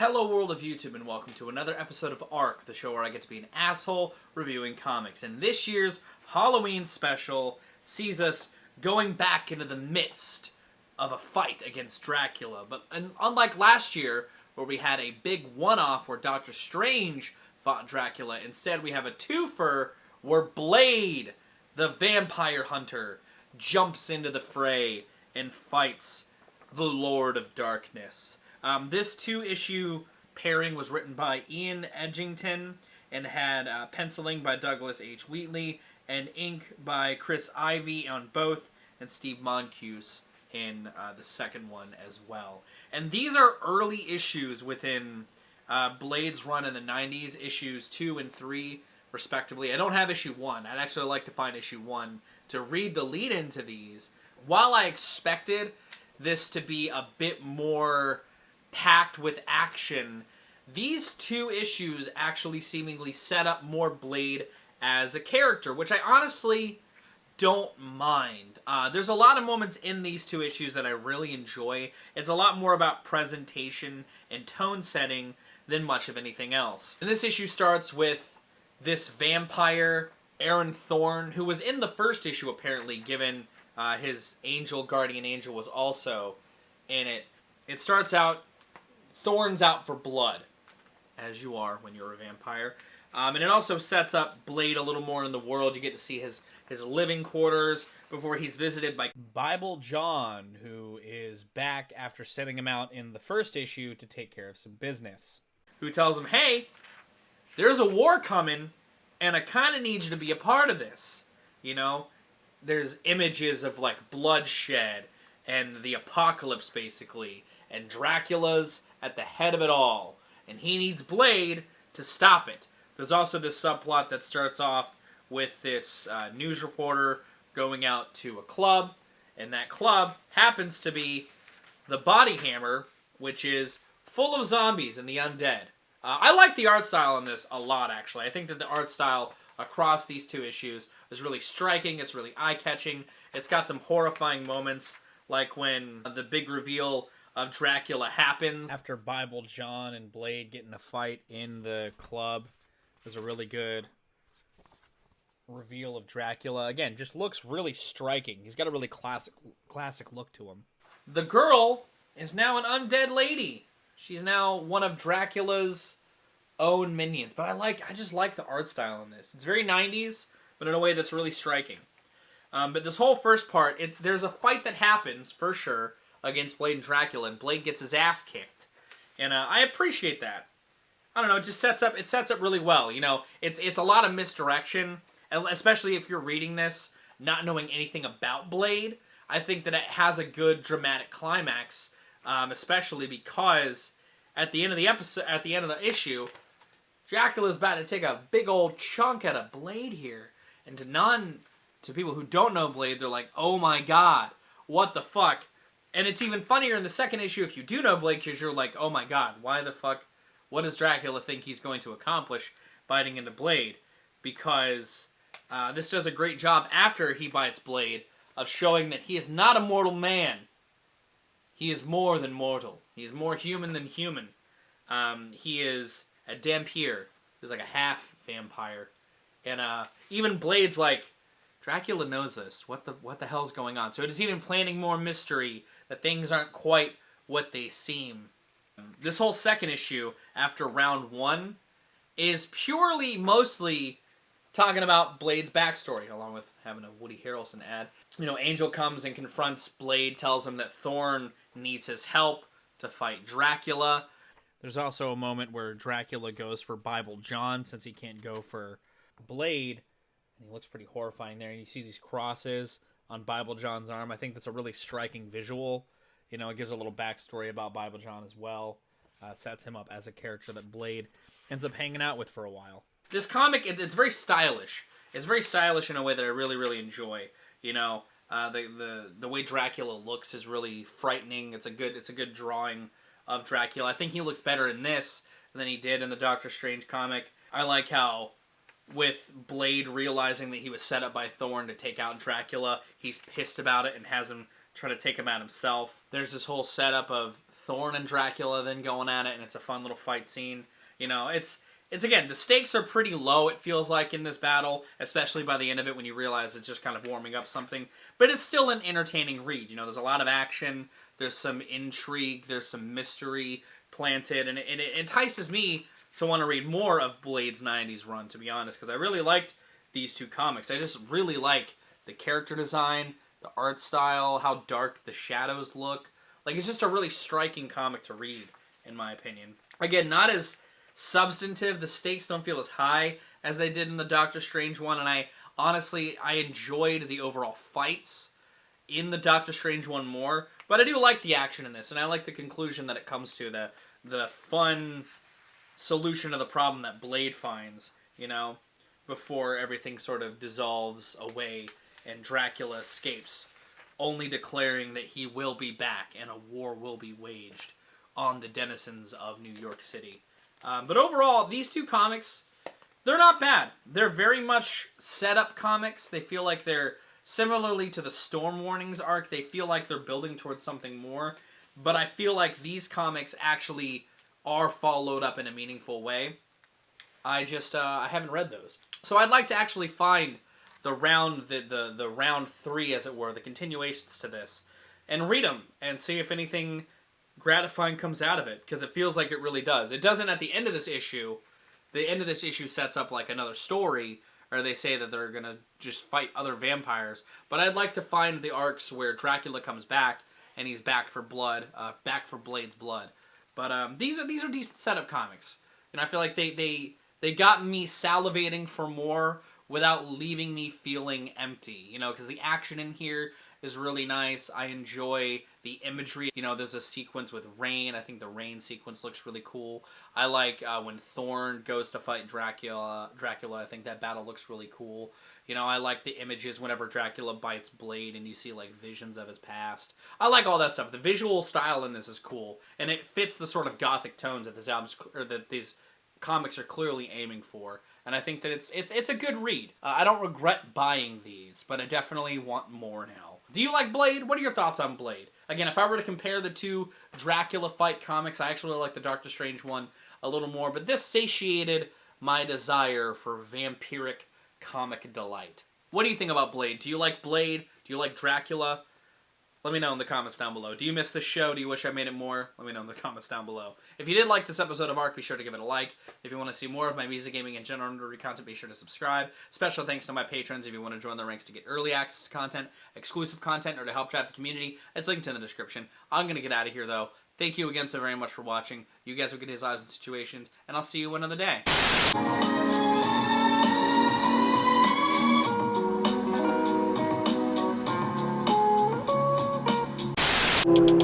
Hello world of YouTube and welcome to another episode of ARC, the show where I get to be an asshole reviewing comics. And this year's Halloween special sees us going back into the midst of a fight against Dracula. But unlike last year, where we had a big one-off where Doctor Strange fought Dracula, instead we have a twofer where Blade, the vampire hunter, jumps into the fray and fights the Lord of Darkness. This two-issue pairing was written by Ian Edgington and had penciling by Douglas H. Wheatley and ink by Chris Ivey on both and Steve Moncuse in the second one as well. And these are early issues within Blade's run in the 90s, issues 2 and 3 respectively. I don't have issue 1. I'd actually like to find issue 1 to read the lead into these. While I expected this to be a bit more packed with action, these two issues actually seemingly set up more Blade as a character, which I honestly don't mind. There's a lot of moments in these two issues that I really enjoy. It's a lot more about presentation and tone setting than much of anything else. And this issue starts with this vampire, Aaron Thorne, who was in the first issue apparently, given his guardian angel was also in it. It starts out, Thorne's out for blood, as you are when you're a vampire. And it also sets up Blade a little more in the world. You get to see his living quarters before he's visited by Bible John, who is back after setting him out in the first issue to take care of some business. Who tells him, hey, there's a war coming, and I kind of need you to be a part of this. You know, there's images of, like, bloodshed and the apocalypse, basically. And Dracula's at the head of it all. And he needs Blade to stop it. There's also this subplot that starts off with this news reporter going out to a club. And that club happens to be the Body Hammer, which is full of zombies and the undead. I like the art style in this a lot, actually. I think that the art style across these two issues is really striking. It's really eye-catching. It's got some horrifying moments, like when the big reveal of Dracula happens. After Bible John and Blade get in a fight in the club, there's a really good reveal of Dracula. Again, just looks really striking. He's got a really classic look to him. The girl is now an undead lady. She's now one of Dracula's own minions. But I just like the art style in this. It's very 90s, but in a way that's really striking. But this whole first part, there's a fight that happens, for sure, against Blade and Dracula, and Blade gets his ass kicked. And I appreciate that. I don't know, it sets up really well. You know, it's a lot of misdirection, especially if you're reading this not knowing anything about Blade. I think that it has a good dramatic climax, especially because at the end of the issue, Dracula's about to take a big old chunk out of Blade here. And to people who don't know Blade, they're like, oh my god, what the fuck? And it's even funnier in the second issue if you do know Blade, because you're like, oh my god, why the fuck? What does Dracula think he's going to accomplish biting into Blade? Because this does a great job after he bites Blade of showing that he is not a mortal man. He is more than mortal. He is more human than human. He is a Dampier. He's like a half vampire. And even Blade's like, Dracula knows this. What the hell's going on? So it is even planting more mystery, that things aren't quite what they seem. This whole second issue, after round 1, is mostly talking about Blade's backstory, along with having a Woody Harrelson ad. You know, Angel comes and confronts Blade, tells him that Thorne needs his help to fight Dracula. There's also a moment where Dracula goes for Bible John, since he can't go for Blade. And he looks pretty horrifying there. And you see these crosses on Bible John's arm. I think that's a really striking visual. You know, it gives a little backstory about Bible John as well. Sets him up as a character that Blade ends up hanging out with for a while. This comic, it's very stylish. It's very stylish in a way that I really, really enjoy. You know, the way Dracula looks is really frightening. It's a good drawing of Dracula. I think he looks better in this than he did in the Doctor Strange comic. I like how, with Blade realizing that he was set up by Thorne to take out Dracula, he's pissed about it and has him try to take him out himself. There's this whole setup of Thorn and Dracula then going at it, and it's a fun little fight scene. You know, it's again, the stakes are pretty low, it feels like, in this battle, especially by the end of it when you realize it's just kind of warming up something. But it's still an entertaining read. You know, there's a lot of action, there's some intrigue, there's some mystery planted, and it entices me to want to read more of Blade's 90s run, to be honest, because I really liked these two comics. I just really like the character design, the art style, how dark the shadows look. Like, it's just a really striking comic to read, in my opinion. Again, not as substantive, the stakes don't feel as high as they did in the Doctor Strange one, and I enjoyed the overall fights in the Doctor Strange one more, but I do like the action in this, and I like the conclusion that it comes to, the fun solution to the problem that Blade finds, you know, before everything sort of dissolves away and Dracula escapes, only declaring that he will be back and a war will be waged on the denizens of New York City. But overall, these two comics, they're not bad. They're very much set-up comics. They feel like they're, similarly to the Storm Warnings arc, they feel like they're building towards something more. But I feel like these comics actually are followed up in a meaningful way. I haven't read those. So I'd like to actually find the round 3, as it were, the continuations to this, and read them and see if anything gratifying comes out of it, because it feels like it really does. It doesn't at the end of this issue. The end of this issue sets up like another story, or they say that they're gonna just fight other vampires. But I'd like to find the arcs where Dracula comes back and he's back for blood, back for Blade's blood. But these are decent setup comics, and I feel like they got me salivating for more without leaving me feeling empty. You know, because the action in here is really nice. I enjoy the imagery. You know, there's a sequence with rain. I think the rain sequence looks really cool. I like when Thorn goes to fight Dracula. I think that battle looks really cool. You know, I like the images whenever Dracula bites Blade and you see, like, visions of his past. I like all that stuff. The visual style in this is cool, and it fits the sort of gothic tones that these comics are clearly aiming for. And I think that it's a good read. I don't regret buying these, but I definitely want more now. Do you like Blade? What are your thoughts on Blade? Again, if I were to compare the two Dracula fight comics, I actually like the Doctor Strange one a little more, but this satiated my desire for vampiric comic delight. What do you think about Blade? Do you like Blade? Do you like Dracula? Let me know in the comments down below. Do you miss this show? Do you wish I made it more? Let me know in the comments down below. If you did like this episode of ARC, be sure to give it a like. If you want to see more of my music, gaming, and general nerdy content, be sure to subscribe. Special thanks to my patrons if you want to join the ranks to get early access to content, exclusive content, or to help drive the community. It's linked in the description. I'm going to get out of here, though. Thank you again so very much for watching. You guys have good days, lives, and situations, and I'll see you another day. You